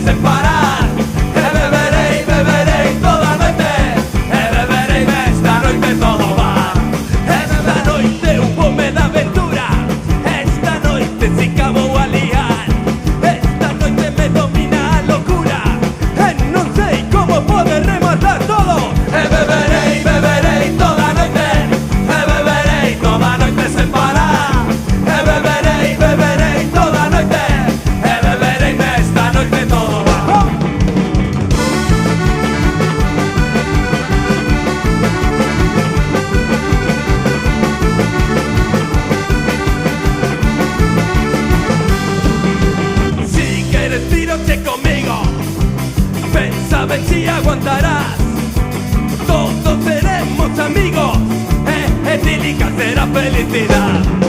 Sen parar, beberei toda noite, beberei esta noite todo va. Esta noite un pome de aventura, esta noite se acabou a liar. Esta noite me domina a locura, non sei como pode rematar todo. Beberei toda noite, beberei toda noite sen parar, beberei toda noite, beberei esta noite todo. Tírote conmigo, pensa a ver si aguantarás. Todos seremos amigos, idílica será felicidad.